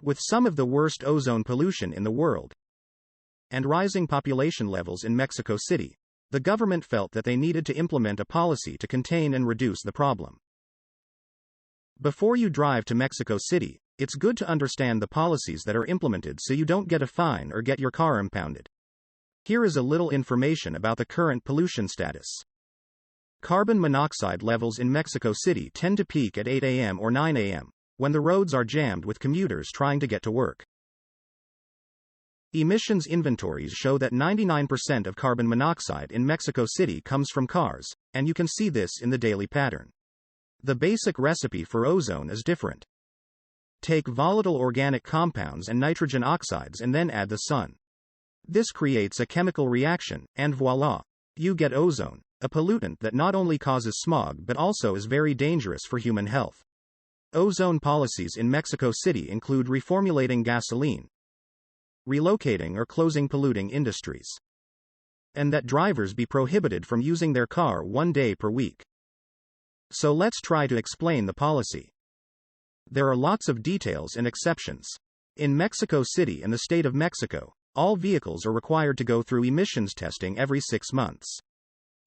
With some of the worst ozone pollution in the world and rising population levels in Mexico City, the government felt that they needed to implement a policy to contain and reduce the problem. Before you drive to Mexico City, it's good to understand the policies that are implemented so you don't get a fine or get your car impounded. Here is a little information about the current pollution status. Carbon monoxide levels in Mexico City tend to peak at 8 a.m. or 9 a.m., when the roads are jammed with commuters trying to get to work. Emissions inventories show that 99% of carbon monoxide in Mexico City comes from cars, and you can see this in the daily pattern. The basic recipe for ozone is different. Take volatile organic compounds and nitrogen oxides and then add the sun. This creates a chemical reaction, and voila! You get ozone, a pollutant that not only causes smog but also is very dangerous for human health. Ozone policies in Mexico City include reformulating gasoline, relocating or closing polluting industries, and that drivers be prohibited from using their car 1 day per week. So let's try to explain the policy. There are lots of details and exceptions. In Mexico City and the state of Mexico, all vehicles are required to go through emissions testing every 6 months.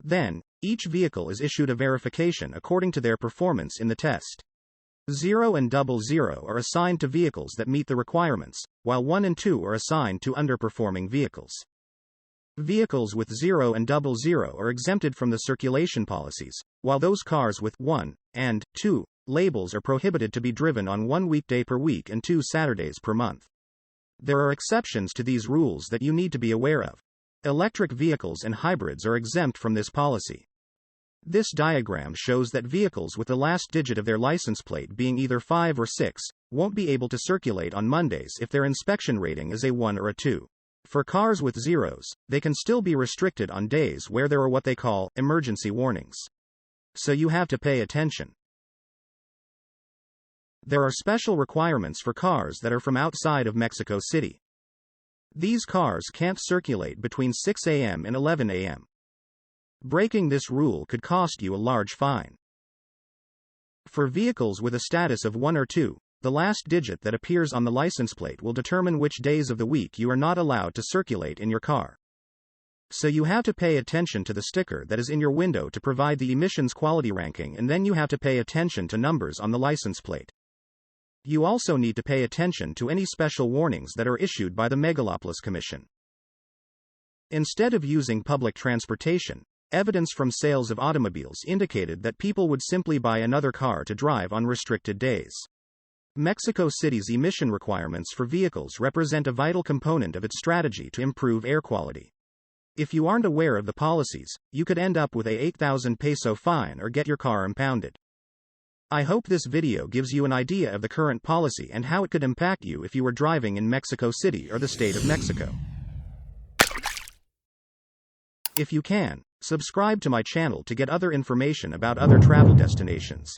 Then, each vehicle is issued a verification according to their performance in the test. 0 and 00 are assigned to vehicles that meet the requirements, while 1 and 2 are assigned to underperforming vehicles. Vehicles with 0 and 00 are exempted from the circulation policies, while those cars with 1 and 2 labels are prohibited to be driven on 1 weekday per week and 2 Saturdays per month. There are exceptions to these rules that you need to be aware of. Electric vehicles and hybrids are exempt from this policy. This diagram shows that vehicles with the last digit of their license plate being either 5 or 6 won't be able to circulate on Mondays if their inspection rating is a 1 or a 2. For cars with zeros, they can still be restricted on days where there are what they call emergency warnings. So you have to pay attention. There are special requirements for cars that are from outside of Mexico City. These cars can't circulate between 6 a.m. and 11 a.m. Breaking this rule could cost you a large fine. For vehicles with a status of 1 or 2, the last digit that appears on the license plate will determine which days of the week you are not allowed to circulate in your car. So you have to pay attention to the sticker that is in your window to provide the emissions quality ranking, and then you have to pay attention to numbers on the license plate. You also need to pay attention to any special warnings that are issued by the Megalopolis Commission. Instead of using public transportation, evidence from sales of automobiles indicated that people would simply buy another car to drive on restricted days. Mexico City's emission requirements for vehicles represent a vital component of its strategy to improve air quality. If you aren't aware of the policies, you could end up with a 8,000 peso fine or get your car impounded. I hope this video gives you an idea of the current policy and how it could impact you if you were driving in Mexico City or the state of Mexico. If you can, subscribe to my channel to get other information about other travel destinations.